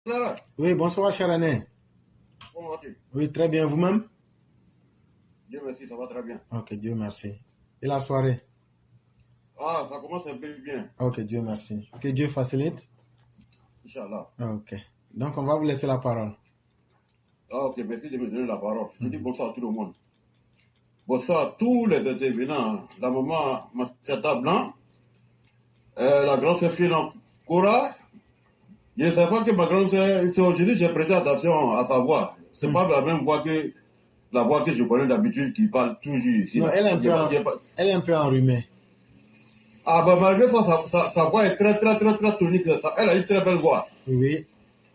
Clara, Oui, bonsoir, cher Aîné. comment vas-tu? Oui, très bien, vous-même? Dieu merci, ça va très bien. Ok, Dieu merci. Et la soirée? Ah, ça commence un peu bien, Ok, Dieu merci. Que Dieu facilite. Inch'Allah. Ok. Donc, on va vous laisser la parole. Ah, ok, merci de me donner la parole. Je dis Mhm. bonsoir à tout le monde. Bonsoir à tous les intervenants. La maman Massata Blanc, la grande sœur Fiona Cora. Je ne sais pas que ma grande sœur, c'est aujourd'hui, j'ai prêté attention à sa voix. C'est pas la même voix que la voix que je connais d'habitude qui parle toujours ici. Non, Là. elle est un peu enrhumée. Ah, bah, malgré ça, sa voix est très, très, très, très tonique. Elle a une très belle voix. Oui,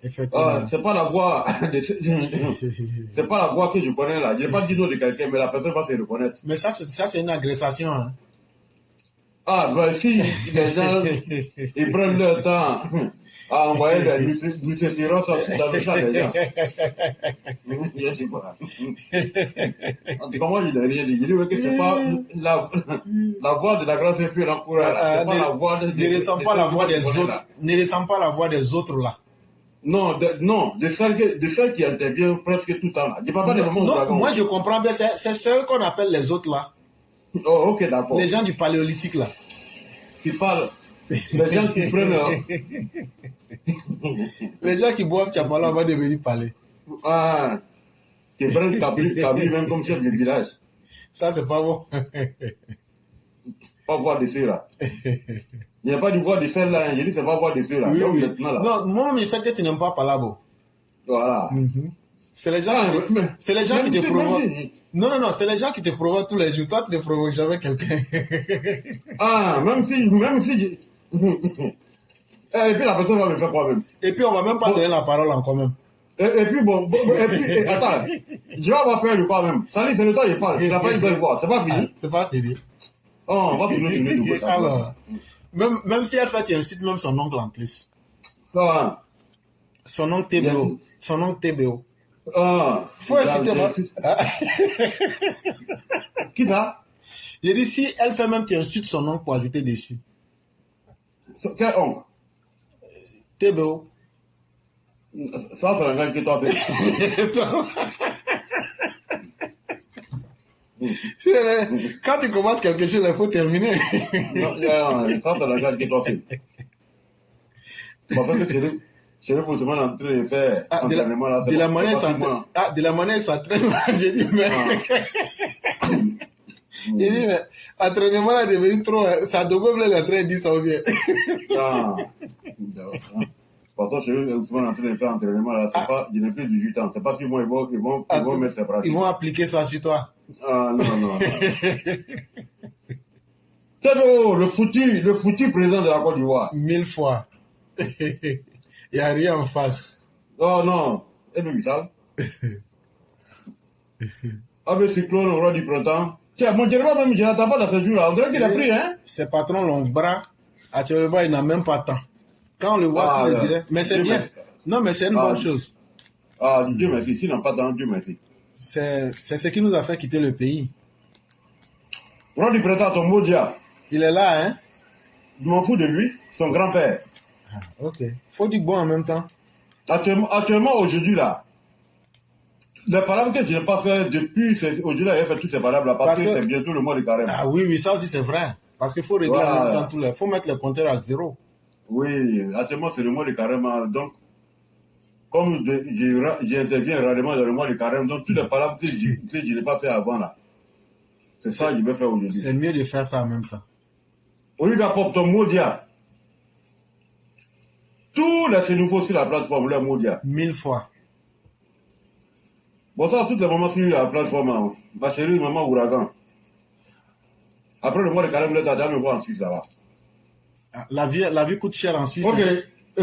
effectivement. C'est pas la voix c'est pas la voix que je connais là. Je n'ai pas dit nom de quelqu'un, mais la personne va se reconnaître. Mais ça, c'est une agressation. Hein. Ah, ben si les gens ils prennent leur temps à envoyer des luciférants dans le chat des gens. Je sais pas. En tout cas, moi, je n'ai rien dit. Je dis que c'est pas la voix de la grande fille en courant là. C'est pas la voix de ne ressent pas la voix des autres. Ne ressent pas la voix des autres là. Non, de celle qui intervient presque tout le temps là. Je parle pas des moments non, moi je comprends bien, c'est ceux qu'on appelle les autres là. Oh, ok, d'accord. Les gens du paléolithique là. Qui parlent, les gens qui prennent... Les gens qui boivent Tchapala vont devenir parler. Ah, qui prennent Kabri même comme chef de village. Ça, c'est pas bon. Pas voir de ceux-là. Il n'y a pas de voix de celle-là, hein. Je dis c'est pas voir de ceux-là. Oui, donc oui. maintenant là. Non, moi, je sais que tu n'aimes pas Palabo. Voilà. C'est les gens, c'est les gens qui te provoquent. Non, c'est les gens qui te provoquent tous les jours. Toi, tu ne provoques jamais quelqu'un. Ah, même si et puis la personne va me faire quoi même. Et puis, on va même pas donner la parole en commun. Et puis attends, je vais avoir peur de quoi même. Salut, c'est le temps, il parle. Il n'a pas une belle voix. C'est pas fini. C'est pas fini. Oh, on va tourner de gauche. Alors, même si elle fait, tu insultes même son oncle en plus. Ah. Son oncle TBO. Son oncle TBO. Ah. Faut insulter moi. Qui ça? J'ai dit, si elle fait même, tu insultes son oncle pour ajouter dessus. Quel oncle? TBO. Ça, c'est un gars qui toi fait. Quand tu commences quelque chose, il faut terminer. Non, ça, c'est un gars qui toi fait. Parce que Chérif Ousmane est en train de faire entraînement là. De la manière il s'entraîne là, j'ai dit, mais. J'ai dit, mais entraînement là est devenu trop. Ça doit même l'entraîner 10 ans bien. Ah. Parce que Chérif Ousmane est en train de faire entraînement là, c'est pas, il n'est plus 18 ans. C'est pas si moi ils vont mettre ses pratiques. Ils vont appliquer ça sur toi. Ah, non. Théo, le foutu président de la Côte d'Ivoire. 1000 fois. Il n'y a rien en face. Oh non, et bien ça. Avec Cyclone au roi du printemps. Tiens, mon Jérémy même, je n'attends pas dans ce jour-là. On dirait qu'il a pris, hein. Ses patrons longs bras, actuellement, il n'a même pas temps. Quand on le voit sur le direct, mais c'est bien. Non, mais c'est une bonne chose. Ah, Dieu merci. S'il n'a pas temps, Dieu merci. C'est ce qui nous a fait quitter le pays. Roi du printemps, ton Modia. Il est là, hein. Je m'en fous de lui, son grand-père. Ah, ok. Faut du bon en même temps. Actuellement, aujourd'hui, là, les palabres que je n'ai pas fait depuis aujourd'hui, là, il a fait tous ces palabres là, parce que c'est bientôt le mois de carême. Ah oui, ça aussi c'est vrai. Parce qu'il faut régler en même temps tous les. Faut mettre les compteurs à 0. Oui, actuellement, c'est le mois de carême. Donc, comme j'interviens rarement dans le mois de carême, donc toutes les palabres que je n'ai pas fait avant, là, c'est ça que je vais faire aujourd'hui. C'est mieux de faire ça en même temps. Au lieu d'apporter ton Modia, tous les nouveaux sur la plateforme, leur Modia. 1000 fois. Bonsoir à toutes les mamans sur la plateforme. Ma chérie, maman Ouragan. Après le mois de carême, le tata me voit en Suisse, ça va. La vie coûte cher en Suisse. Ok,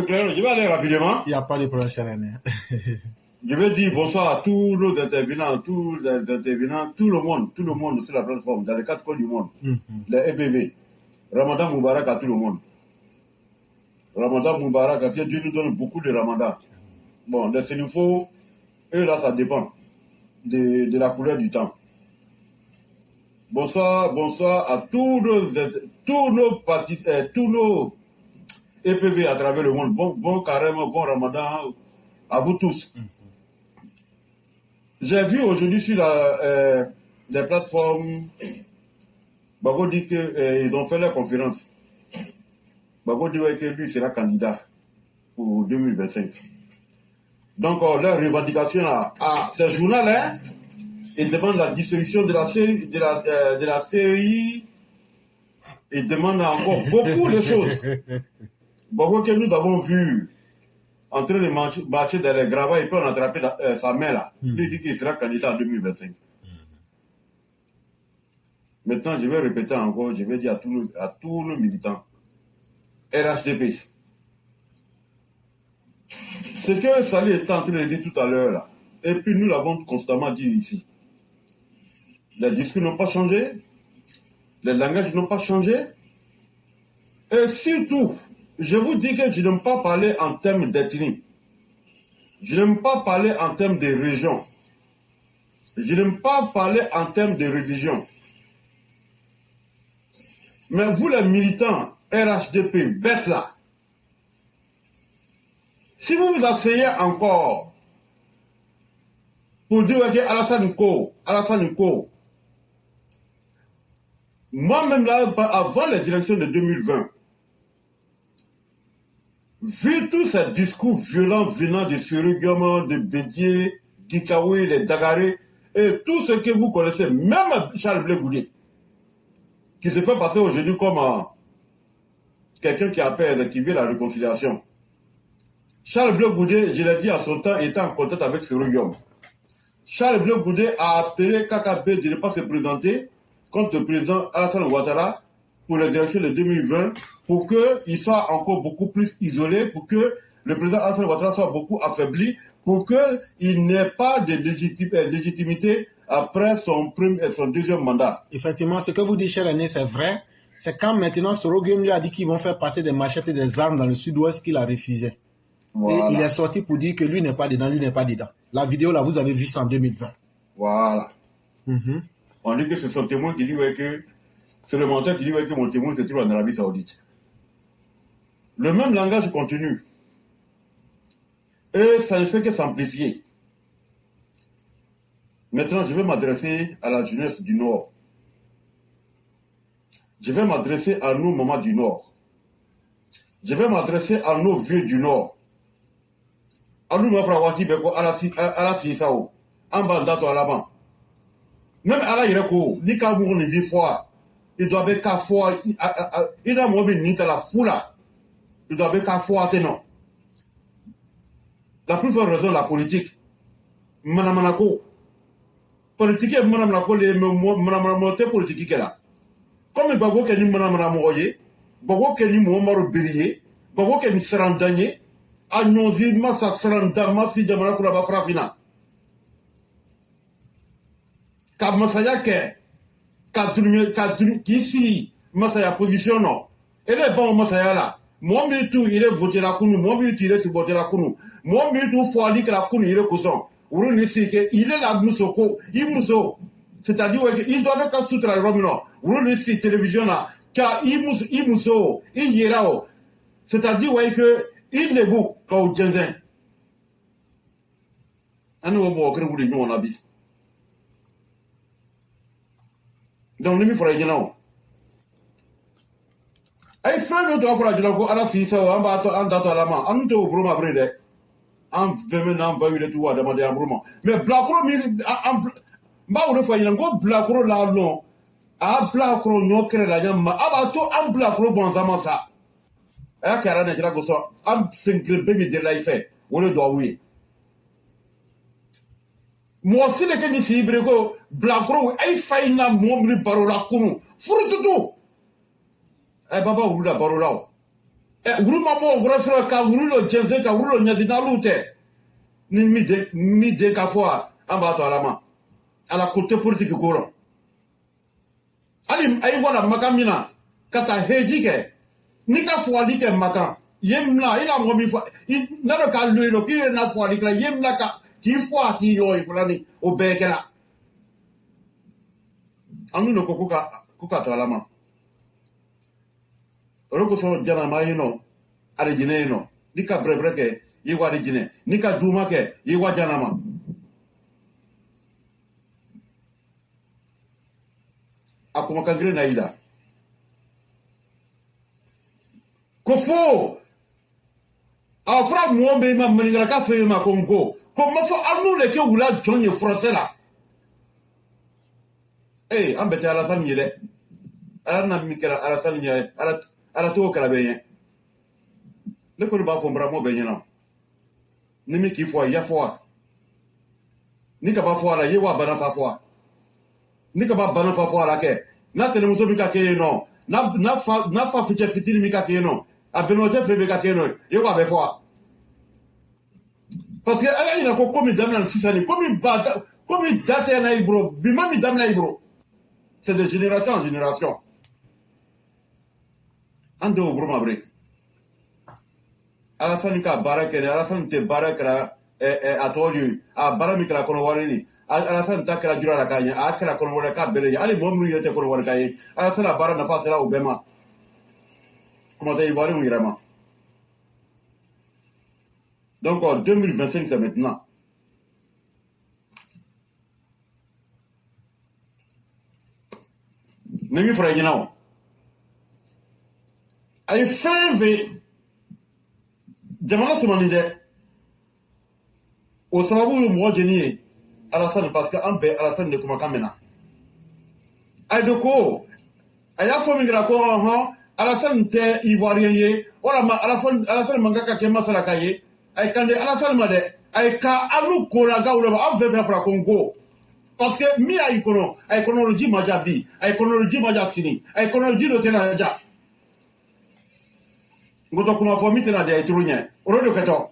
Claire, je vais aller rapidement. Il n'y a pas de problème, cher aîné. Je vais dire bonsoir à tous nos intervenants, tout le monde sur la plateforme, dans les 4 coins du monde, les EBV. Ramadan Moubarak à tout le monde. Ramadan Moubarak, à Dieu nous donne beaucoup de Ramadan. Bon, les Sénifaux, eux là, ça dépend de la couleur du temps. Bonsoir à tous nos EPV à travers le monde. Bon carême, bon Ramadan À vous tous. J'ai vu aujourd'hui sur les plateformes, Bago dit qu'ils ont fait leur conférence. Bago dit que lui sera candidat pour 2025. Donc, leur revendication à ce journal-là, ils demandent la dissolution de la CEI, ils demandent encore beaucoup de choses. Bago que nous avons vu en train de marcher dans les gravats, il peut en attraper sa main là. Il dit qu'il sera candidat en 2025. Maintenant, je vais répéter encore, je vais dire à tous nos militants, RHDP. Ce que Salih était en train de dire tout à l'heure là, et puis nous l'avons constamment dit ici. Les discours n'ont pas changé, les langages n'ont pas changé, et surtout, je vous dis que je n'aime pas parler en termes d'ethnie. Je n'aime pas parler en termes de région. Je n'aime pas parler en termes de religion. Mais vous les militants RHDP, bêtes là, si vous vous asseyez encore pour dire que Alassane Nko, moi-même là, avant les élections de 2020, vu tous ces discours violents venant de Surugama, de Bédié, d'Ikawe, les Dagaré, et tout ce que vous connaissez, même Charles Blé Goudé, qui se fait passer aujourd'hui comme quelqu'un qui appelle, qui veut la réconciliation. Charles Blé Goudé, je l'ai dit à son temps, était en contact avec Surugama. Charles Blé Goudé a appelé KKB de ne pas se présenter contre le président Alassane Ouattara pour les élections de 2020, pour qu'il soit encore beaucoup plus isolé, pour que le président Alassane Ouattara soit beaucoup affaibli, pour qu'il n'ait pas de légitimité après son deuxième mandat. Effectivement, ce que vous dites, cher Aîné, c'est vrai. C'est quand maintenant Soroguem lui a dit qu'ils vont faire passer des machettes et des armes dans le sud-ouest qu'il a refusé. Voilà. Et il est sorti pour dire que lui n'est pas dedans, lui n'est pas dedans. La vidéo là, vous avez vu ça en 2020. Voilà. On dit que c'est son témoin qui dit que c'est le menteur qui dit que mon témoin se trouve en Arabie Saoudite. Le même langage continue. Et ça ne fait que s'amplifier. Maintenant, je vais m'adresser à la jeunesse du Nord. Je vais m'adresser à nos mamans du Nord. Je vais m'adresser à nos vieux du Nord. À nous, à la Sisao, en Bandato à l'avant. Même à la Irako, ni ka mourni vi foi, il doit be ka foi, il a mobi ni ta la foula, il doit be ka foi non. La plus forte raison, la politique. Manamanako. Politique, manamanako, les manamanako, politique qui est là. Comme il va voir qu'il y a manamanako, bago qu'il y a mouamaro biriye, bago qu'il y a serandanye, a nyonzi masa serandama si jamanako la bafrafina. Ka masaya ke ka kisi masaya position non ele bon masaya la mo mi tu il est voté la kunu mo mi tu il est supporté la kunu mo mi tu fo ali que la kunu il est cousin uru ni si que il est la musoko il muso c'est-à-dire il doit être sous la robe non uru ni si télévision là car il muso il yerao c'est-à-dire que il est beau quand jenzen anu mo okre wuri nyon abi. Donc, nous faisons des gens. Et fin de temps, il faut que la fille soit en bas à la main. On ne peut pas brûler. On peut maintenant brûler tout à demander un brûlement. Mais Blacro, on ne fait pas Blacro là, non. Ah, Blacro, non, créé la yamma. Ah, bah, toi, un Blacro, bon, ça m'a ça. Et à la fois, on s'est grébé de la fait. On le doit, oui. Moi aussi, les gens ici, Brego, Blacro, ay faina momri parola kunu. Furututu. Eh, baba, ou la parola. Eh, ou maman, ou rasura ka, ou le jenze ka, ou le nyadina lute. Ni mi de ka fois, en bas à la main. À la côté politique courant. Ali, ay wala makamina, kata heji ke. Ni ka fois li ke makan. Yemla, il a momi fois. Il n'a pas lui, il n'a fois li ke, yemla ka. Qui fois qui y fulani au bekela anu no kuka to alama roko so jana mayino ale jineno dika brebreke Yewa de Guinée. Nika Doumake, Yewa Janama. Akuma Kangre Naïda. Kofo! A fra Mwombe ma Manigaka fait ma Congo. Comment faut nous les que vous la John français là? Eh, embêtez à la famille. À la Mikela, à la famille, à la Tour Calabé. Ne connais pas Fombramo Benyana. Nimi qui foi, ya foi. Ni kaba foi la, yewa banafa foi. Ni kaba banafa foi la ke. Na tele muso bika ke no. Na fa fitiri mika ke no. A benote fe bika ke no. Yewa be foi. Parce que il a comme damna sisani, comme date na ibro, bimami damna ibro. C'est de génération en génération. Ande au gros mabré. À la fin du cas, barakere, à la fin de barakera, à tolu, à baramikra konowarini, à la fin de takra dura la cagne, à kra konowaka bele, allez, mon mouille de konowakaye, à la fin la barre n'a pas là au bema. Comment t'as y voir un irama? Donc en 2025, c'est maintenant. Nemi frère, ay feve jamana somanide o sababu mo jeni Alassane parce que ambe Alassane ne kuma kamena ay doko aya fo mi gra ko Alassane te ivoirien ye wala ma Alassane mangaka ke masala kaye ay kande Alassane made ay ka alu ko la gawlo ba ambe be fra Congo parce que mi ay kono logi majabi ay kono logi majasini ay kono logi do tenaja ngoto kuma fo mitena de itrunya orodo keto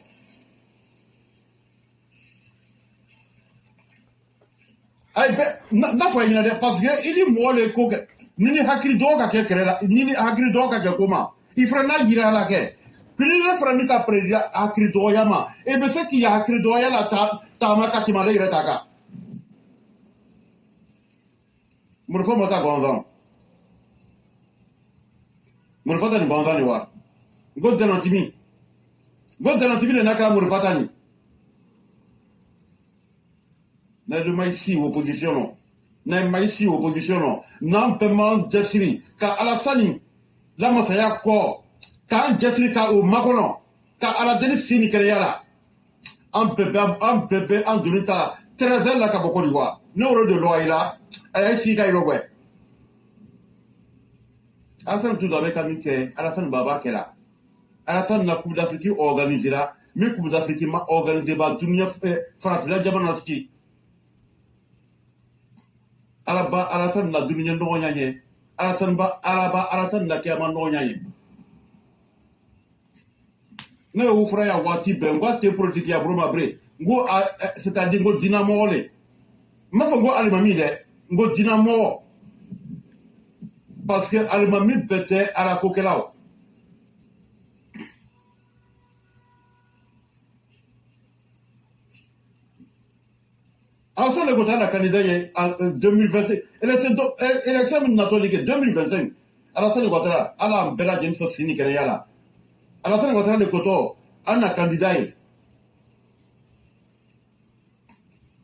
ay be na fo yina de parce que ili mole ko nini hakiri do ka ke kerela nini hakiri do ka ke koma ifra na gira la ke pili le fra ni ka predia hakiri do yama e be se ki ya hakiri do ya la ta ma ka timale ire ta ka murfo mata gonzon murfo ta ni gonzon ni wa God de l'antimi ne n'a qu'à mourir fatani. N'a de maïsi opposition non. N'a maïsi opposition non. N'a pas mal d'essri. Car à la sani, la masaya ko. Car un d'essri ka au makono. Car à la délice sini créala. Un bébé, un dunita. Trésor la kaboko d'Ivoire. N'euro de loi là. Aïe si ka irowe. À la fin tout avec amike. À la fin baba kela. À la fin de la Coupe d'Afrique organisée là, mais Coupe d'Afrique m'a organisé par tout le monde, France, la Diamanaski. À la fin de la Dunia Noyane, à la fin de la Kiaman Noyane. Ne vous ferez à Wati Ben, Wati politique à Bromabré, c'est-à-dire go Dynamo Ole. Ma fa go Alimami go Dynamo. Parce que Alimami bête à la Coquelao. Alassane Ouattara la candidat en 2025. Élection natolique 2025. Alassane Ouattara, ala mbela James Sini Kenyala. Alassane Ouattara le koto, ana candidat.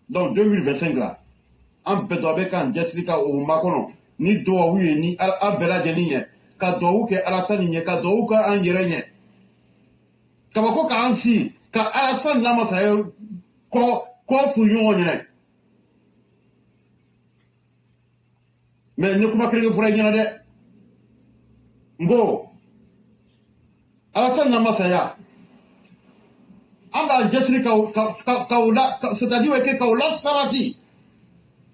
Donc 2025 là, en bedoabe kan Jessica ou Makono, ni doa oui ni abela Jeniye, ka doa ke Alassane nye, ka doa ka an yerenye. Kabako ka ansi, ka Alassane lama saye ko fuyon nyene. Mais ne kuma krege fura nyana de ngo Alassane na masaya anda jesri kaula c'est-à-dire que kaula sarati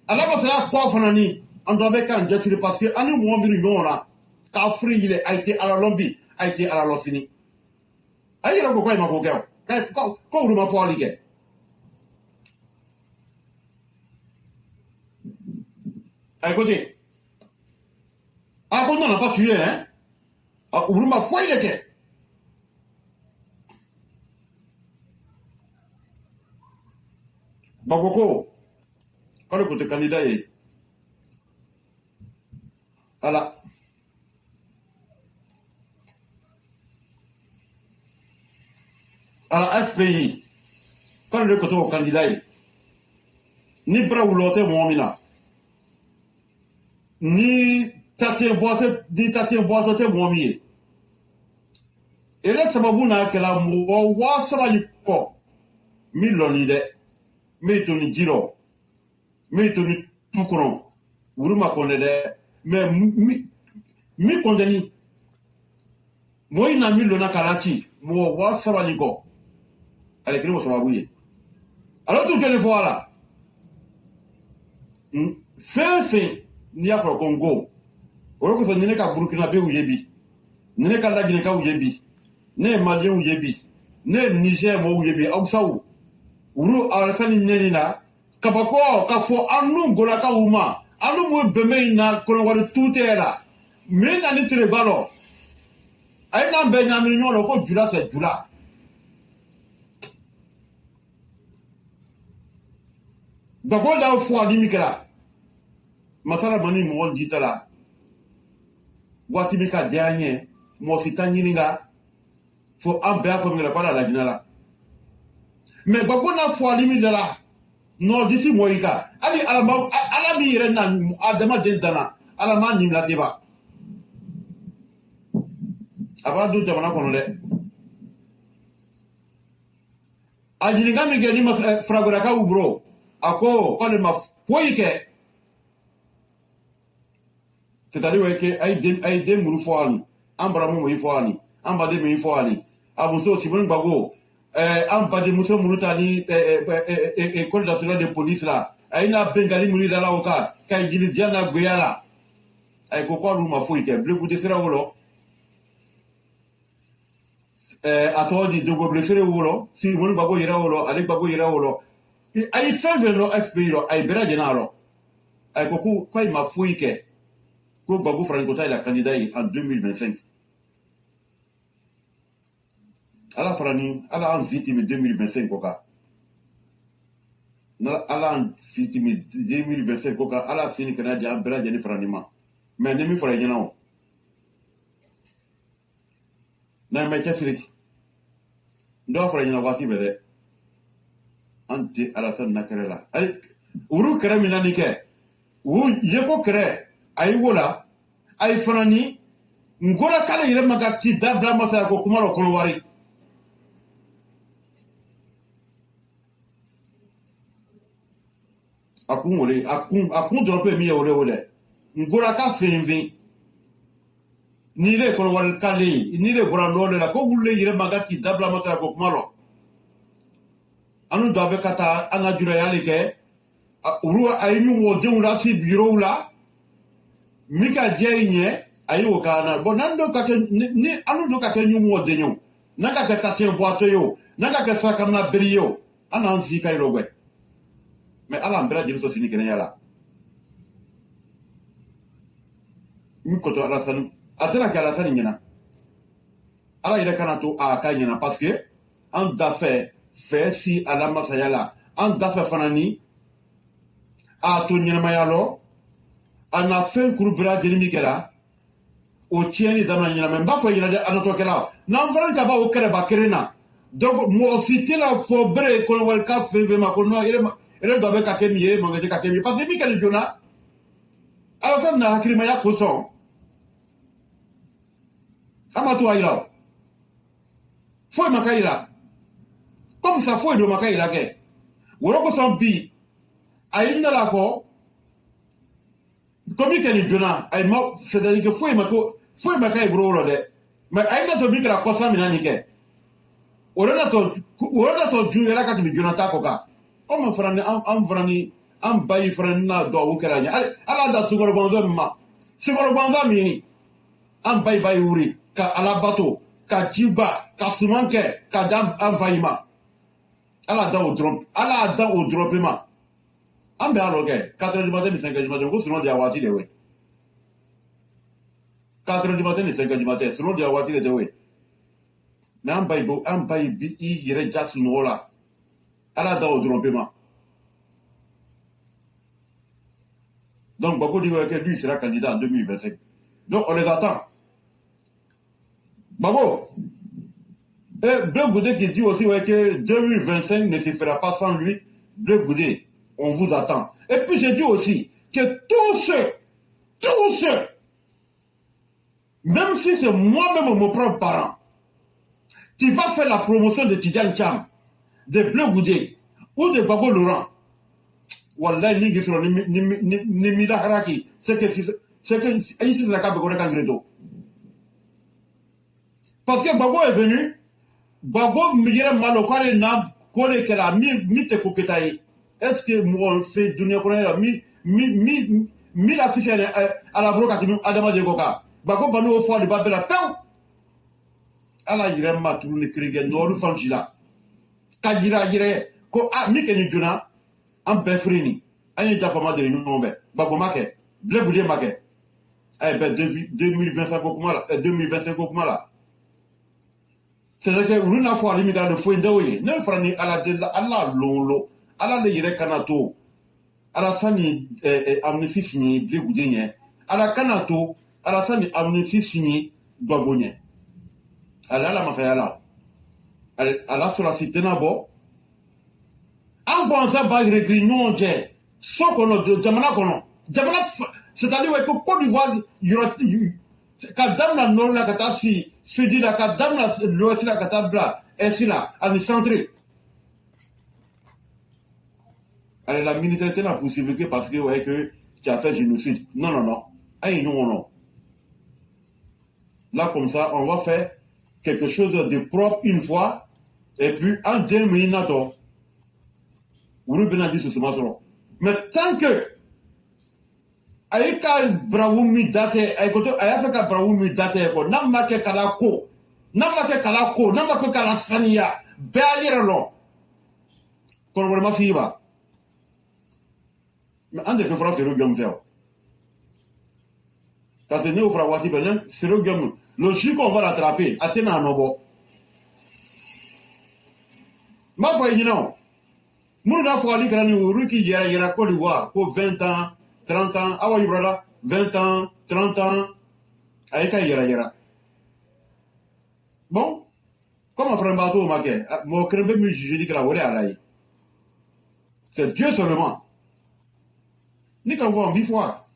ala masaya kwa fanani ando avec un jesri parce que anu mo biru nyona ka free il a été à la lombi a été à la losini ayira ko ma ko gaw ko ru ma fo lige ay côté ah, qu'on n'en a pas tué, hein? Ah, ou ma foi, il était. Bakoko, quand le côté candidat est. Voilà. à la FPI, quand le côté au candidat, ni Braoulote Moamina, ni Tatien Boissote Moamie. Et là, ça m'a voulu que la moua savali ko, mi lonide, mi toni jiro, mi toni tukron, uruma konede, mais mi kondeni. Moi, il n'a mis le nakarachi, moua savali ko. Allez, qu'il ça va bouiller. Alors, tout le fois là, fin, n'y a pas Congo. Ou que ça n'est qu'à Burkina Faso ou Yébi, n'est qu'à la Guinée ou Yébi. Ne Malien ou Yébi, ne Niger ou Yébi, Aousaou, Ouro Alassane Nenina, Kabako, Kafo, Anou Golaka Ouma, Anou Moubemeina, Kolowari tout est là. Mais dans les téléballons, Aïna Benyamin, le code Dula, c'est Dula. D'abord, dans le foie d'Imikela, Masala Mani Mouon Ditala, Watimika Dianye, Mositanininga, faut un peu affirmer la parole à la Guinée. Mais beaucoup n'a foi limite de là. Non, d'ici Moïka. Allez, à la mi-rena, à demain d'Indana, à la main n'y la débat. Avant d'où tu m'en as connu. À Diniga, mais gagné ma fragoraka ou bro. À quoi, quand il m'a foïke. C'est-à-dire que Aïdé Mouroufoani, Ambramou Mouroufoani, Ambadé Mouroufoani. Abuso Simon Bago, Ambadi Moussa Mouroutani, École nationale de police là, Aïna Bengali Mourida la Oka, Kaïdili Diana Guyala, Aïkoko Rouma Fouike, Bleu Bouté Serawolo, Atodi Dogo Blessere Wolo, Simon Bago Irawolo, Alec Bago Irawolo, Aïe Saveno FPI, Aïe Bera Genaro, Aïkoko, quand il m'a fouike, Ko Bago Francota est la candidat en 2025. Ala farani ala an vitime 2025 koka na ala an vitime 2025 koka ala sini kana di an bera jeni faranima mais ne mi fara jena o na me kesiri ndo fara jena wati bere anti ala san nakarela ay uru kere minani ke wu yeko kere ay wola ay farani ngola kala yire maga ki dabla masa ko kumaro kono wari akun drope mi yore wole ngora ka fenvin ni le ko wal kale ni le gora lo la ko wulle yire maga ki dabla masa ko kumalo anu do be kata ana jura yale ke uru ayinu wo de ula si bureau la mika jeinye ayo kana bonando ka ni anu do ka nyu wo de nyu naka ka tatin boato yo naka ka saka na brio ana anzi kai rogwe. Mais Allah mbera jeli so sini kene yala mi koto Alassane atena ka Alassane nyina ala ire kana to a ka nyina parce que en dafe fait si ala masayala en dafe fanani a to nyina mayalo ana fen kurubra jeli mi kala o tieni dama nyina men ba fo nyina de anato kala nan faran ka ba o kere ba kerena donc mo cité la fobre ko wal ka fe ma ko no ire ele doit avec Kakemi yere mangaje Kakemi parce que Michael Jona alors ça na hakiri maya koson ama to ayira foi makaira comme ça foi do makaira ke woro ko son bi ayinda la ko comme Michael Jona ay ma c'est-à-dire que foi makai bro lo de mais ayinda to bi kra kosa minani ke woro to ju yela ka to bi Jona ta ko ka comme Frani, an bayi Frani na do wukeranya ala da sugoro banza mini an bayi wuri ka alabato ka jiba ka sumanke ka dam envahima ala da o dropema an be aloge 4h du matin 5h du matin ko suno dia wati de we 4h du matin 5h du matin suno dia wati de we mais an bayi bi yere jasu nola ala da o drompement. Donc, Bako dit que lui sera candidat en 2025. Donc, on les attend. Bako, Et Bleu Goudé qui dit aussi ouais, que 2025 ne se fera pas sans lui. Bleu Goudé, on vous attend. Et puis j'ai dit aussi que tous ceux, même si c'est moi-même mon propre parent, qui va faire la promotion de Tidjane Cham, de Bleu Goudé ou de Babo Laurent, Wallah, ni gisro ni milaharaki, c'est que ici la cape de Cangredo. Parce que Babo est venu, Babo mire malokare na kore kela mi te koketaye. Est-ce que moi fait dunia kone la mi la fiche à la broca qui nous adama de goka. Babo banu au fond de babela pew. Ala yire matulu ne krige no fanjila. Kajira yire ko a mi keni duna am befrini. Ayen jafama de l'union be. Babo make, Bleu Goudé make. Eh ben 2025 kokuma la 2025 kokuma la. C'est-à-dire que l'une fois l'immigrant de Fouendaoye, ne fera ni à la lolo, à la leyre kanato, à la sani amnesty signé Bleu Goudé, à la kanato, à la sani amnesty signé Babonye. À la mafia là. À la sur la cité nabo. En pensant pas regret non j'ai, sans qu'on de Jamana kono. Jamana, c'est-à-dire que Côte d'Ivoire, il y aura, quand dame la nord la kata si, sudi la quand dame la l'ouest la kata bla, et si là, à nous centrer. Alors la militaire n'a possibilité parce que, ouais, que tu as fait génocide. Non, non, non. Aïe, non, non. Là, comme ça, on va faire quelque chose de propre une fois, et puis, en 2 minutes, vous venez dire ce matin. Mais tant que, Aïka Braoumi date, Aïkoto, Ayafeka Braoumi date, Namake Kalako, Namake Kalako, Namake Kalasania, Béayerlon, qu'on vraiment fiba. Mais un des faits, c'est le gamme. Parce que nous, Frawati Benin, c'est le gamme. Le chou qu'on va l'attraper, Athéna à Nobo. Ma foi, non. Mouna Fouali Grani, Ruki Yera Côte d'Ivoire, pour 20 ans, 30 ans, Awa Ibrala, 20 ans, 30 ans, Aïka Yera. Bon, comme un frère bateau au maquet, mon crème me je dis que la volée à l'aïe. C'est Dieu seulement. Ni quand vous en bifouard.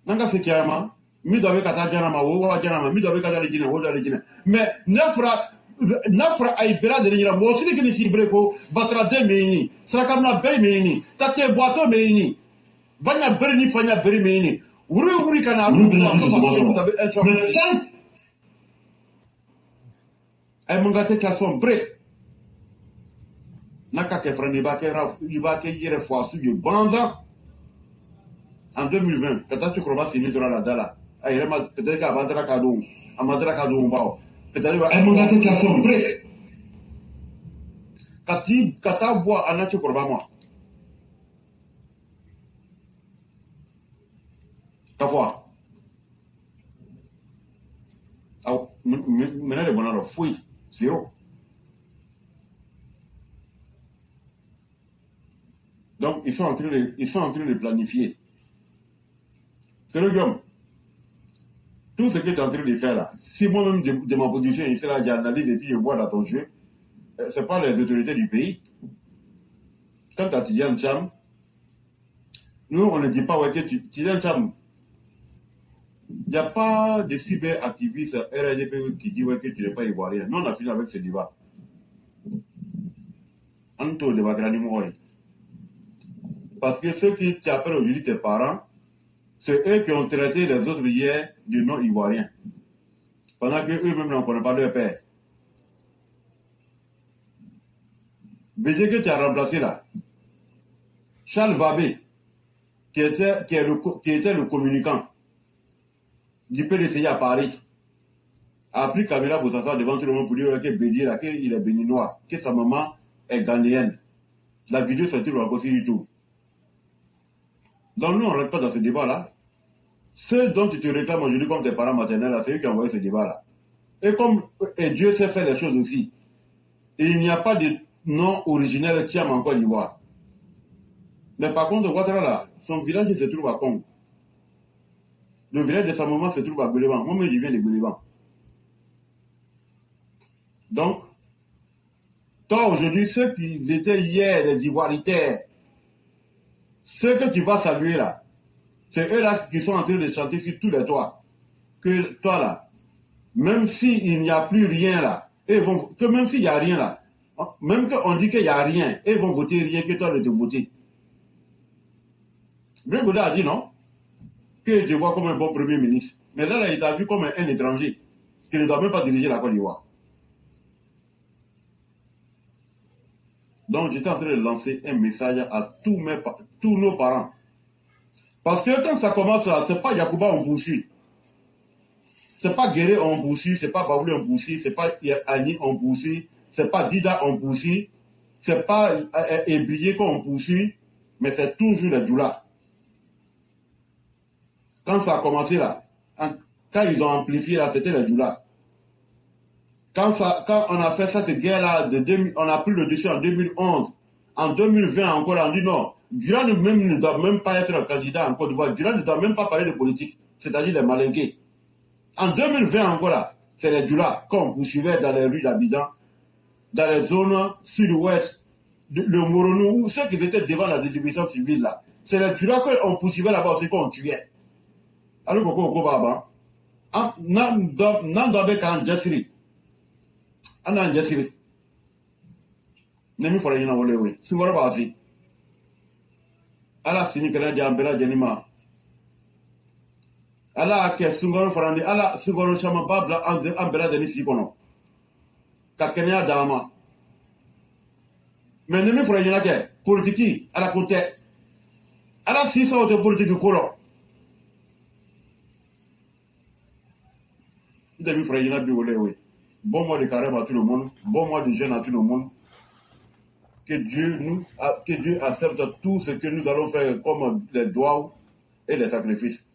Nanga se kiama, mi doit avec Kata Janama, Wawa Janama, mi doit avec Kata Regina, Wawa Regina. Mais Nafra Aïbera de Regina, moi aussi que les Sibreko, Batra de Meini, Srakamna Bey Meini, Tate Boato Meini, Vanya Berni Fanya Beri Meini, Uri Kana, vous avez un choc. Ay mangate kalson break. Naka ke frane ibake yere foasu de banza. En 2020, peut-être que Kroba s'est mis sur la dala. Peut-être qu'à Bandra Kadou, à Mandra Kadou Mbao. Peut-être que ay mangate kalson break. Kata bois anacho Kroba moi. Kafwa. Ah, maintenant le bonheur fouille, zéro. Donc, ils sont en train de planifier. C'est le gomme. Tout ce que tu es en train de faire là, si moi-même de ma position ici là, j'analyse et puis je vois dans ton jeu, ce n'est pas les autorités du pays. Quand tu as Tidjane Cham, nous on ne dit pas ouais, que Tidjane Cham, il n'y a pas de cyberactivistes RDP qui disent ouais, que tu n'es pas ivoirien. Nous on a fini avec ce débat. On tourne le débat grandement. Parce que ceux qui t'appellent aujourd'hui tes parents, c'est eux qui ont traité les autres hier de non-ivoiriens. Pendant qu'eux-mêmes n'en connaissent pas leur père. Bédié que tu as remplacé là, Charles Babé, qui était le communicant du PDCI à Paris, a pris Kabila pour s'asseoir devant tout le monde pour dire que Bédié là, qu'il est béninois, que sa maman est ghanéenne. La vidéo se trouve encore sur YouTube. Donc nous, on ne rentre pas dans ce débat-là. Ceux dont tu te réclames aujourd'hui comme tes parents maternels, c'est eux qui ont envoyé ce débat-là. Et comme Dieu sait faire les choses aussi, il n'y a pas de nom originel Thiam en Côte d'Ivoire. Mais par contre, Ouattara là, son village se trouve à Congo. Le village de sa maman se trouve à Guéléban. Moi-même, je viens de Guéléban. Donc, toi aujourd'hui, ceux qui étaient hier les ivoiritaires, ceux que tu vas saluer là, c'est eux là qui sont en train de chanter sur tous les toits. Que toi là, même s'il n'y a plus rien là, que même s'il n'y a rien là, même qu'on dit qu'il n'y a rien, ils vont voter rien que toi de te voter. Brian Goudin a dit non, que je vois comme un bon premier ministre. Mais là, il t'a vu comme un étranger qui ne doit même pas diriger la Côte d'Ivoire. Donc, j'étais en train de lancer un message à tous nos parents. Parce que quand ça commence là, c'est pas Yacouba en Boussi, c'est pas Guéré en Boussi, c'est pas Baoulé en Boussi, c'est pas Annie en Boussi, c'est pas Dida en Boussi, c'est pas Ebrié en Boussi, mais c'est toujours les Djoula. Quand ça a commencé là, quand ils ont amplifié là, c'était les Djoula. Quand on a fait cette guerre-là, on a pris le dessus en 2011, en 2020 encore, on dit non, Djoula ne doit même pas être un candidat en Côte d'Ivoire, Djoula ne doit même pas parler de politique, c'est-à-dire les malingués. En 2020 encore là, c'est les Djoula qu'on poursuivait dans les rues d'Abidjan, dans les zones sud-ouest, le Moronou, ceux qui étaient devant la distribution civile là, c'est les Djoula qu'on poursuivait là-bas aussi qu'on tuait. Alors pourquoi Baba? Nan dobe kan jasiri. Anan jasiri. Nemi fora yina wole we. Singoro ba fi. Ala sini kana jambera janima. Ala ke singoro fora ni ala singoro chama babla ambera deni si kono. Ka kenya dama. Mais nemi fora yina ke politiki ala kote. Ala si so te politiki kolo. Bon mois de carême à tout le monde, bon mois de jeûne à tout le monde. Que Dieu accepte tout ce que nous allons faire comme les doigts et les sacrifices.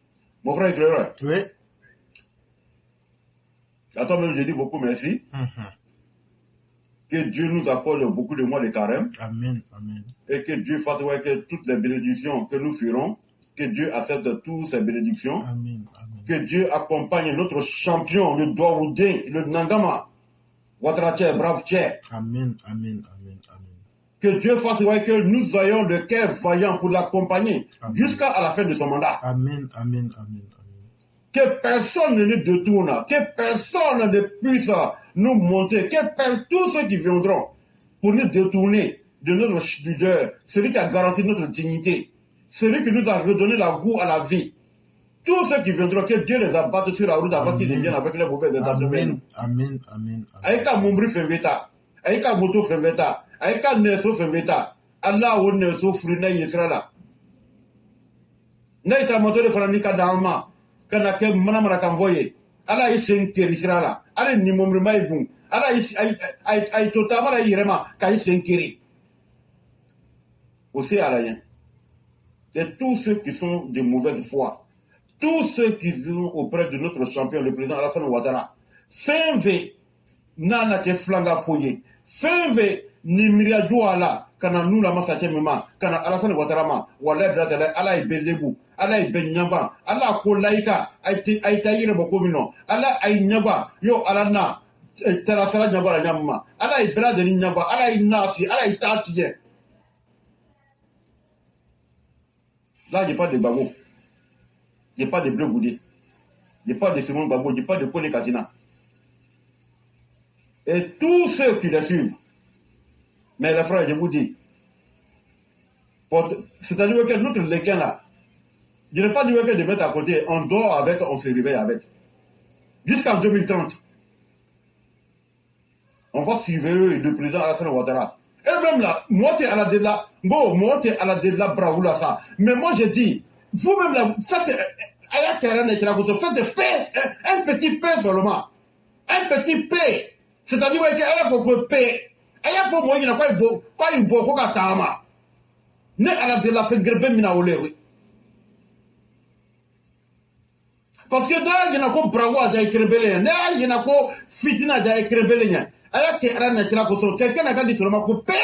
Mon frère éclaireur. Oui. À toi-même, je dis beaucoup merci. Que Dieu nous accorde beaucoup de mois de carême. Amen. Amen. Et que Dieu fasse que toutes les bénédictions que nous ferons, que Dieu accepte toutes ces bénédictions. Amen. Amen. Que Dieu accompagne notre champion, le Douaoudé, le Nangama, Ouattara, brave Tché. Amen, amen, amen, amen. Que Dieu fasse que nous ayons le cœur vaillant pour l'accompagner jusqu'à la fin de son mandat. Amen, amen, amen, amen. Que personne ne nous détourne, que personne ne puisse nous monter, que tous ceux qui viendront pour nous détourner de notre leader, celui qui a garanti notre dignité, celui qui nous a redonné la goût à la vie. Tous ceux qui viendront, que Dieu les abatte sur la route avant qu'ils deviennent avec les mauvaises intentions. Amen, amen, amen. Aïka Mumbri Feveta, Aïka Moto Feveta, Aïka Neso Feveta, Allah ou Neso Frina Yisrala. Naïta Moto de Franika Dama, Kanake Manamara Kamvoye, Allah Isen Kerisrala, Allah Nimumri Maïboum, Allah Aïtotamara Irema, Kaïsen Keri. Aussi à rien. C'est tous ceux qui sont de mauvaise foi. Tous ceux qui sont auprès de notre champion, le président Alassane Ouattara, Fenve Nana ke flanga foye, Fenve Nimiria Douala, Kana Nula Masache Mema, Kana Alassane Ouattara ma, Wale Bradele, Ala Ibelebu, Ala Ibenyamba, Ala Kolaika, Aitaïre Bokomino, Ala Ainyaba, Yo Alana, Terasala Nyabara Nyama, Ala Ibrade Nyaba, Ala Inasi, Ala Itatien. Là, il n'y a pas de babou. Il n'y a pas de bleu boudé. Il n'y a pas de Simon Babou, il n'y a pas de Pone Katina. Et tous ceux qui les suivent, mais les frères, je vous dis, c'est-à-dire que notre léquin là, je n'ai pas dit que de mettre à côté, on dort avec, on se réveille avec. Jusqu'en 2030, on va suivre le président Alassane Ouattara. Et même là, moi t'es à la déla, moi t'es à la déla bravoula ça. Mais moi je dis, vous-même là, faites paix, un petit paix seulement. Un petit paix. C'est-à-dire qu'il faut que paix. Il faut que quoi il faut que tama. Ne à la déla fait grebe mina ole. Parce que là, il y a quoi bravo à Jaïkrebele, il y a quoi fitina à Jaïkrebele. Quelqu'un n'a pas dit seulement que paix.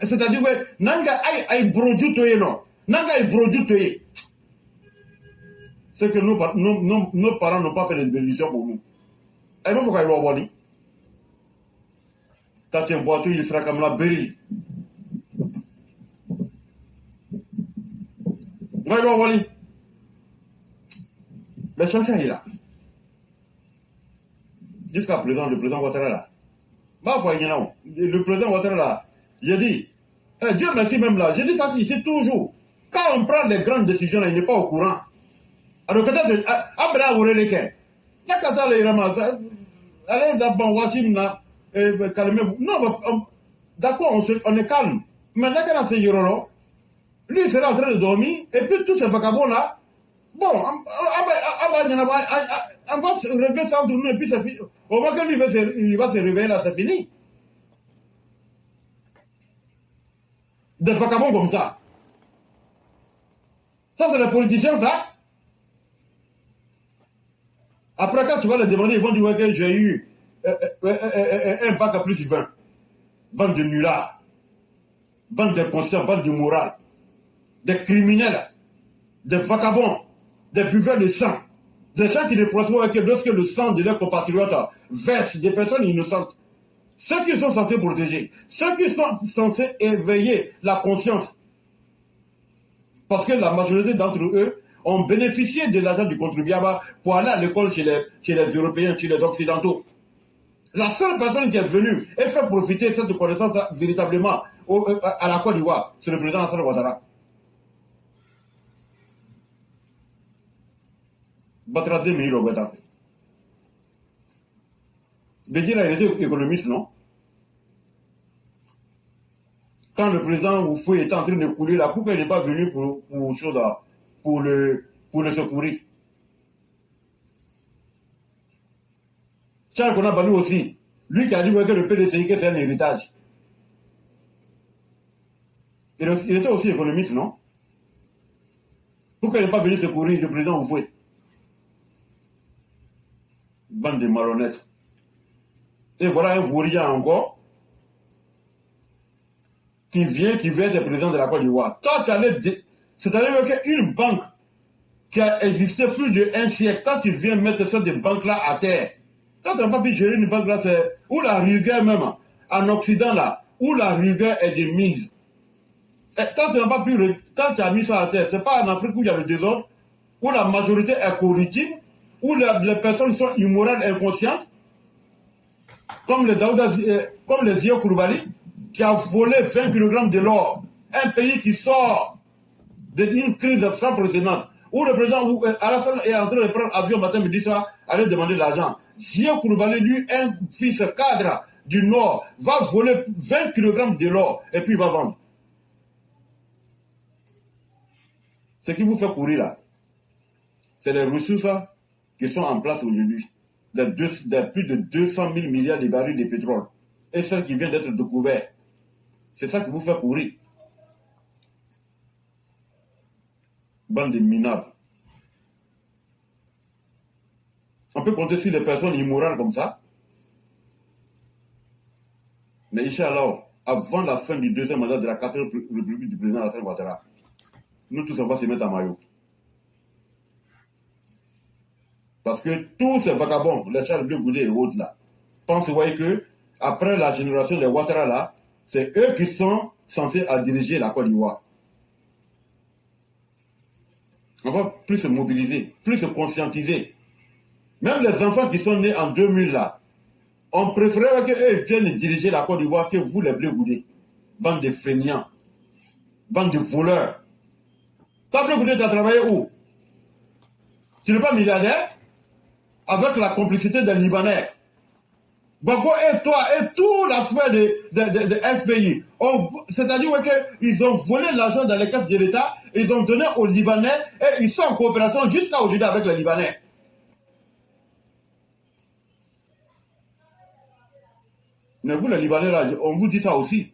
C'est-à-dire que Nanga ay broju toye non. Nanga ay broju toye. c'est que nos parents n'ont pas fait les bénédictions pour nous. Et même pourquoi ils l'ont abonné. Quand tu es un boiteux, il sera comme la berry. Pourquoi ils l'ont abonné. Mais chacun est là. Jusqu'à présent, le président Ouattara là. Le président Ouattara là, j'ai dit, Dieu merci même là, j'ai dit ça ici toujours. Quand on prend les grandes décisions là, il n'est pas au courant. Alors peut-être, après vous reléquez. Il y a qu'à ça les ramasser. Allez d'abord, calmez-vous. Non, d'accord, on est calme. Mais là, quand c'est Yorolo, lui il sera en train de dormir, et puis tous ces vagabonds là, bon, on va se régler ça entre nous, et puis c'est fini. Au moins que lui il va se réveiller là, c'est fini. Des vagabonds comme ça. Ça, c'est les politiciens, ça. Après, quand tu vas les demander, ils vont dire que j'ai eu un bac à plus de 20. Bande de nullards. Bande d'inconscients, bande de morale. Des criminels. Des vagabonds. Des buveurs de sang. Des gens qui ne prospèrent que lorsque le sang de leurs compatriotes verse des personnes innocentes. Ceux qui sont censés protéger. Ceux qui sont censés éveiller la conscience. Parce que la majorité d'entre eux ont bénéficié de l'argent du contribuable pour aller à l'école chez les Européens, chez les Occidentaux. La seule personne qui est venue et fait profiter cette connaissance véritablement à la Côte d'Ivoire, c'est le président Alassane Ouattara. Batra Demi Roberta. Bédier là, il était économiste, non? Quand le président Oufoué était en train de couler là, pourquoi il n'est pas venu pour le secourir? Charles Konabalu aussi, lui qui a dit que le PDCI c'est un héritage. Il était aussi économiste, non? Pourquoi il n'est pas venu secourir le président Oufoué? Bande de malhonnêtes. Et voilà un vaurien encore qui veut être président de la Côte d'Ivoire. C'est-à-dire qu'une banque qui a existé plus d'un siècle, quand tu viens mettre cette banque-là à terre, quand tu n'as pas pu gérer une banque là, c'est où la rigueur même, en Occident là, où la rigueur est de mise. Et quand tu n'as pas pu, quand tu as mis ça à terre, c'est pas en Afrique où il y a le désordre, où la majorité est corruptive, où les personnes sont immorales, inconscientes, comme les Zio Koulibaly, qui a volé 20 kg de l'or. Un pays qui sort d'une crise sans précédent, où le président Alassane est en train de prendre avion matin, midi soir, aller demander de l'argent. Zio Koulibaly, lui, un fils cadre du Nord, va voler 20 kg de l'or et puis il va vendre. Ce qui vous fait courir là, c'est les ressources qui sont en place aujourd'hui. De plus de 200 000 milliards de barils de pétrole. Et celles qui viennent d'être découvertes. C'est ça qui vous fait courir. Bande de minables. On peut compter sur les personnes immorales comme ça. Mais Inch'Allah, avant la fin du deuxième mandat de la 4e République du président Alassane Ouattara, nous tous on va se mettre en maillot. Parce que tous ces vagabonds, les Charles Bleu Goudé et autres là, pensent que après la génération des Ouattara là, c'est eux qui sont censés diriger la Côte d'Ivoire. On va plus se mobiliser, plus se conscientiser. Même les enfants qui sont nés en 2000 là, on préférerait qu'eux viennent diriger la Côte d'Ivoire que vous les Bleu Goudé. Bande de feignants, bande de voleurs. Toi Bleu Goudé, tu as travaillé où? Tu n'es pas milliardaire? Avec la complicité des Libanais. Bako et toi et toute la sphère de SPI, c'est-à-dire qu'ils ont volé l'argent dans les caisses de l'État, ils ont donné aux Libanais et ils sont en coopération jusqu'à aujourd'hui avec les Libanais. Mais vous les Libanais là, on vous dit ça aussi.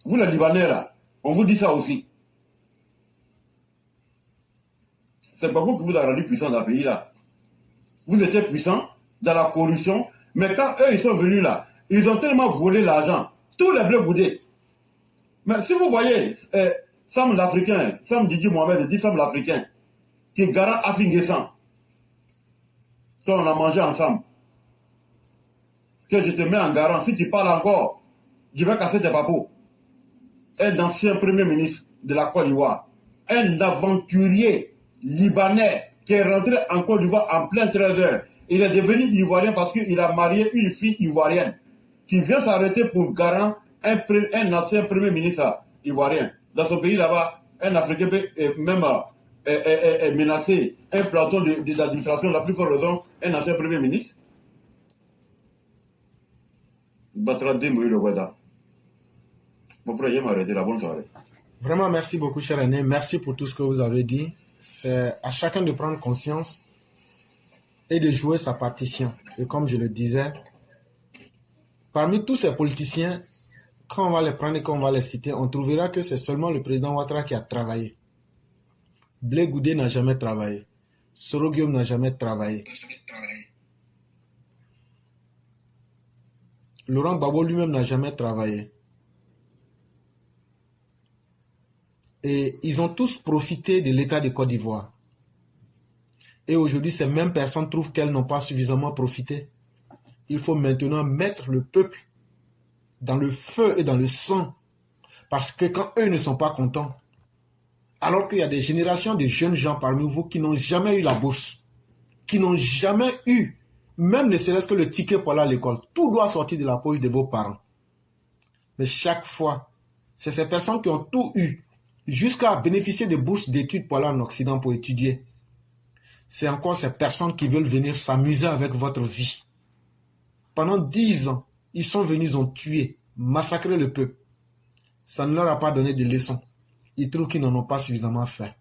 Vous les Libanais là, on vous dit ça aussi. C'est pas vous qui vous a rendu puissant dans le pays là. Vous étiez puissant dans la corruption, mais quand eux ils sont venus là, ils ont tellement volé l'argent, tous les Bleus Goudés. Mais si vous voyez, Sam l'Africain, Sam Didi Mohamed dit Sam l'Africain, qui est garant Afinguessan. On a mangé ensemble. Que je te mets en garant, si tu parles encore, je vais casser tes papous. Un ancien premier ministre de la Côte d'Ivoire, un aventurier libanais qui est rentré en Côte d'Ivoire en plein 13 heures. Il est devenu ivoirien parce qu'il a marié une fille ivoirienne qui vient s'arrêter pour garant un ancien premier ministre ivoirien. Dans son pays là-bas, un Africain peut même menacer un plateau de l'administration, la plus forte raison, un ancien premier ministre. Mon frère, il m'a arrêté la bonne soirée. Vraiment, merci beaucoup, cher Aîné. Merci pour tout ce que vous avez dit. C'est à chacun de prendre conscience et de jouer sa partition. Et comme je le disais, parmi tous ces politiciens, quand on va les prendre et quand on va les citer, on trouvera que c'est seulement le président Ouattara qui a travaillé. Blé Goudé n'a jamais travaillé. Soro Guillaume n'a jamais travaillé. Laurent Gbagbo lui-même n'a jamais travaillé. Et ils ont tous profité de l'état de Côte d'Ivoire. Et aujourd'hui, ces mêmes personnes trouvent qu'elles n'ont pas suffisamment profité. Il faut maintenant mettre le peuple dans le feu et dans le sang. Parce que quand eux ne sont pas contents, alors qu'il y a des générations de jeunes gens parmi vous qui n'ont jamais eu la bourse, qui n'ont jamais eu, même ne serait-ce que le ticket pour aller à l'école, tout doit sortir de la poche de vos parents. Mais chaque fois, c'est ces personnes qui ont tout eu, jusqu'à bénéficier de bourses d'études pour aller en Occident pour étudier. C'est encore ces personnes qui veulent venir s'amuser avec votre vie. Pendant 10 ans, ils sont venus, ils ont tué, massacré le peuple. Ça ne leur a pas donné de leçons. Ils trouvent qu'ils n'en ont pas suffisamment fait.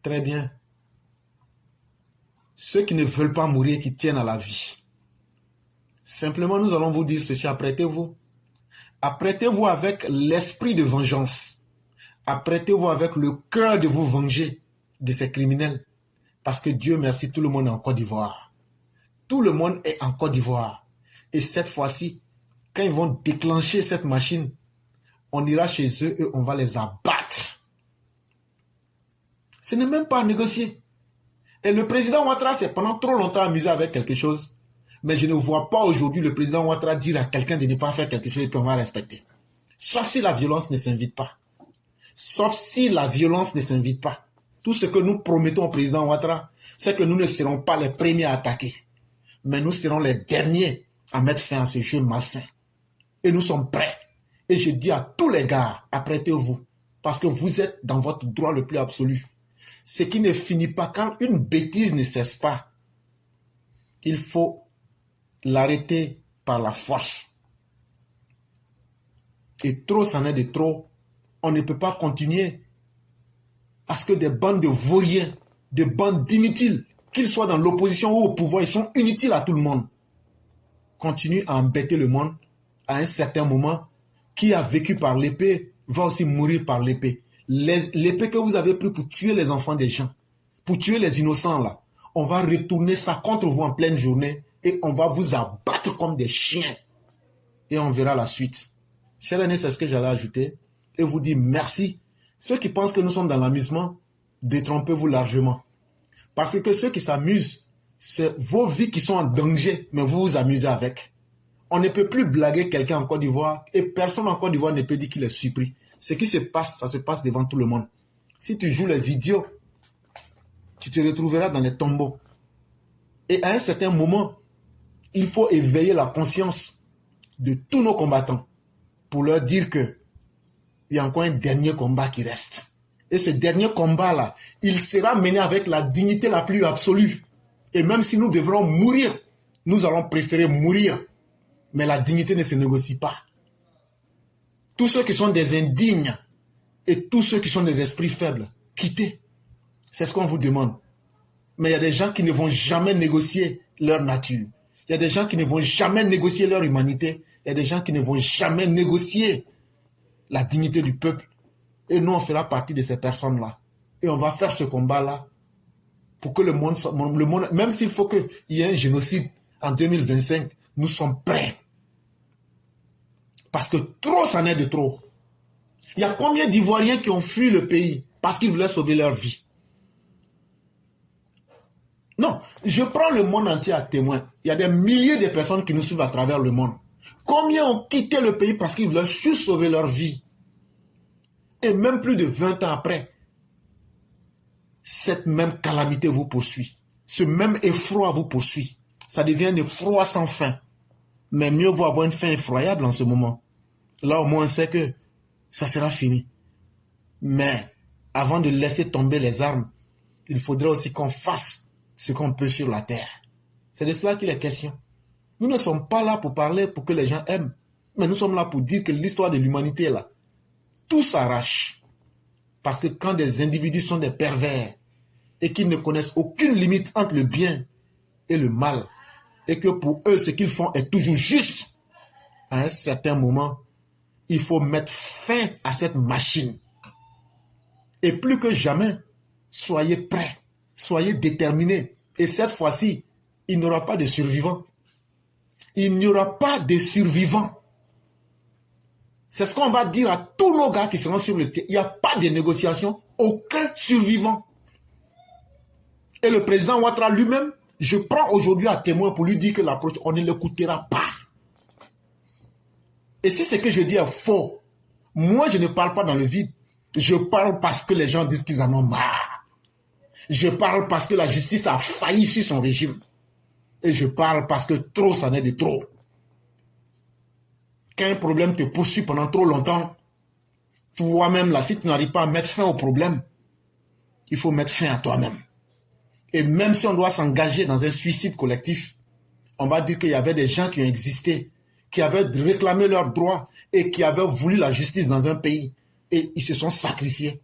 Très bien. Ceux qui ne veulent pas mourir, qui tiennent à la vie. Simplement, nous allons vous dire ceci, apprêtez-vous. Apprêtez-vous avec l'esprit de vengeance. Apprêtez-vous avec le cœur de vous venger de ces criminels. Parce que Dieu merci, tout le monde est en Côte d'Ivoire. Tout le monde est en Côte d'Ivoire. Et cette fois-ci, quand ils vont déclencher cette machine, on ira chez eux et on va les abattre. Ce n'est même pas à négocier. Et le président Ouattara s'est pendant trop longtemps amusé avec quelque chose. Mais je ne vois pas aujourd'hui le président Ouattara dire à quelqu'un de ne pas faire quelque chose et puis on va respecter. Sauf si la violence ne s'invite pas. Sauf si la violence ne s'invite pas. Tout ce que nous promettons au président Ouattara, c'est que nous ne serons pas les premiers à attaquer. Mais nous serons les derniers à mettre fin à ce jeu malsain. Et nous sommes prêts. Et je dis à tous les gars, apprêtez-vous. Parce que vous êtes dans votre droit le plus absolu. Ce qui ne finit pas quand une bêtise ne cesse pas. Il faut l'arrêter par la force. Et trop, c'en est de trop. On ne peut pas continuer à ce que des bandes de vauriens, des bandes d'inutiles, qu'ils soient dans l'opposition ou au pouvoir, ils sont inutiles à tout le monde, continuent à embêter le monde. À un certain moment, qui a vécu par l'épée va aussi mourir par l'épée. L'épée que vous avez pris pour tuer les enfants des gens, pour tuer les innocents là, on va retourner ça contre vous en pleine journée et on va vous abattre comme des chiens. Et on verra la suite. Cher aîné, c'est ce que j'allais ajouter. Et vous dire merci. Ceux qui pensent que nous sommes dans l'amusement, détrompez-vous largement. Parce que ceux qui s'amusent, c'est vos vies qui sont en danger, mais vous vous amusez avec. On ne peut plus blaguer quelqu'un en Côte d'Ivoire et personne en Côte d'Ivoire ne peut dire qu'il est surpris. Ce qui se passe, ça se passe devant tout le monde. Si tu joues les idiots, tu te retrouveras dans les tombeaux. Et à un certain moment, il faut éveiller la conscience de tous nos combattants pour leur dire que il y a encore un dernier combat qui reste. Et ce dernier combat-là, il sera mené avec la dignité la plus absolue. Et même si nous devrons mourir, nous allons préférer mourir. Mais la dignité ne se négocie pas. Tous ceux qui sont des indignes et tous ceux qui sont des esprits faibles, quittez. C'est ce qu'on vous demande. Mais il y a des gens qui ne vont jamais négocier leur nature. Il y a des gens qui ne vont jamais négocier leur humanité. Il y a des gens qui ne vont jamais négocier la dignité du peuple. Et nous, on fera partie de ces personnes-là. Et on va faire ce combat-là pour que le monde, même s'il faut qu'il y ait un génocide en 2025, nous sommes prêts. Parce que trop, c'en est de trop. Il y a combien d'Ivoiriens qui ont fui le pays parce qu'ils voulaient sauver leur vie? Non, je prends le monde entier à témoin. Il y a des milliers de personnes qui nous suivent à travers le monde. Combien ont quitté le pays parce qu'ils voulaient juste sauver leur vie? Et même plus de 20 ans après, cette même calamité vous poursuit. Ce même effroi vous poursuit. Ça devient un effroi sans fin. Mais mieux vaut avoir une fin effroyable en ce moment. Là, au moins, on sait que ça sera fini. Mais avant de laisser tomber les armes, il faudrait aussi qu'on fasse ce qu'on peut sur la terre. C'est de cela qu'il est question. Nous ne sommes pas là pour parler pour que les gens aiment, mais nous sommes là pour dire que l'histoire de l'humanité est là. Tout s'arrache. Parce que quand des individus sont des pervers et qu'ils ne connaissent aucune limite entre le bien et le mal, et que pour eux, ce qu'ils font est toujours juste, à un certain moment, il faut mettre fin à cette machine. Et plus que jamais, soyez prêts. Soyez déterminés. Et cette fois-ci, il n'y aura pas de survivants. Il n'y aura pas de survivants. C'est ce qu'on va dire à tous nos gars qui seront sur le terrain. Il n'y a pas de négociation. Aucun survivant. Et le président Ouattara lui-même, je prends aujourd'hui à témoin pour lui dire que l'approche, on ne l'écoutera pas. Et si ce que je dis est faux, moi je ne parle pas dans le vide. Je parle parce que les gens disent qu'ils en ont marre. Je parle parce que la justice a failli sur son régime. Et je parle parce que trop, ça n'est de trop. Quand un problème te poursuit pendant trop longtemps, toi-même, là, si tu n'arrives pas à mettre fin au problème, il faut mettre fin à toi-même. Et même si on doit s'engager dans un suicide collectif, on va dire qu'il y avait des gens qui ont existé, qui avaient réclamé leurs droits et qui avaient voulu la justice dans un pays. Et ils se sont sacrifiés.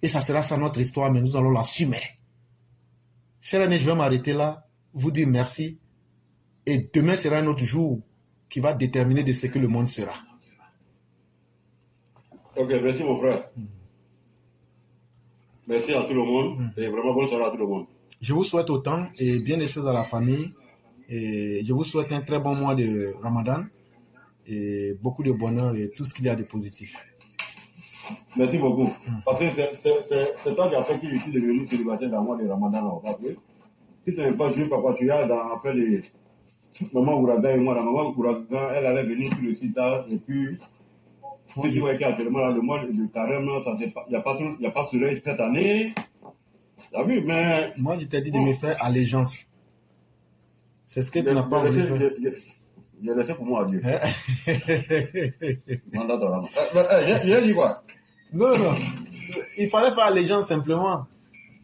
Et ça sera ça notre histoire, mais nous allons l'assumer. Chers amis, je vais m'arrêter là, vous dire merci. Et demain sera un autre jour qui va déterminer de ce que le monde sera. Ok, merci mon frère. Merci à tout le monde. Et vraiment bonne soirée à tout le monde. Je vous souhaite autant et bien des choses à la famille. Et je vous souhaite un très bon mois de Ramadan. Et beaucoup de bonheur et tout ce qu'il y a de positif. Merci beaucoup. Parce que c'est toi qui as fait que je suis devenu célibataire dans le mois de Ramadan. Si tu n'es pas juif, papa, tu as après les Maman Ouragan et moi, la maman Ouragan, elle allait venir sur le site et puis, si tu vois qu'actuellement, le mois de carême, il n'y a pas soleil cette année. T'as vu, mais. Moi, je t'ai dit de me faire allégeance. C'est ce que tu n'as pas voulu faire. J'ai laissé pour moi à Dieu. J'ai dit quoi? Non. Il fallait faire allégeance simplement.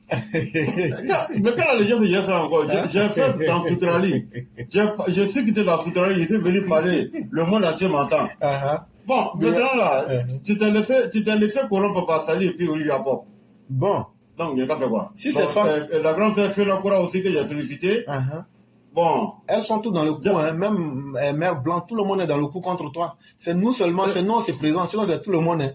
Mais quelle allégeance j'ai fait encore? J'ai fait dans Soutrali. Je suis quitté dans Soutrali, je suis venu parler. Le monde entier m'entend. Bon, maintenant là, tu t'es laissé corrompre par Sali et puis Olivia Pop. Bon. Donc, il n'y a pas fait quoi? Si c'est femme. La grande sœur Fela aussi que j'ai félicité. Bon. Elles sont toutes dans le coup, hein. Même Mère Blanc, tout le monde est dans le coup contre toi. C'est nous seulement, c'est nous, c'est présent, sinon c'est tout le monde. Hein.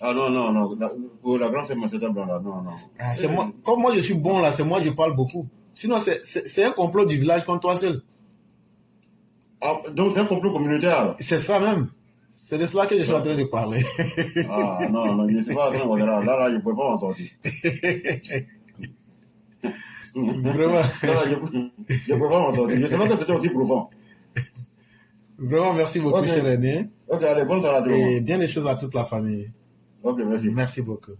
Ah non. Pour la grande sœur Maceta Blanc là, non. Ah, c'est moi, comme moi je suis bon là, c'est moi je parle beaucoup. Sinon c'est un complot du village contre toi seul. Ah, donc c'est un complot communautaire. C'est ça même. C'est de cela que je suis en train de parler. Ah non, je ne suis pas en train de regarder. Là, je ne peux pas m'entendre. Vraiment. Je ne peux pas m'entendre. Je ne sais pas que c'était aussi profond. Vraiment, merci beaucoup, Okay. cher aîné. Ok, allez, bonne soirée à tout le monde. Et bien des choses à toute la famille. Ok, merci. Merci beaucoup.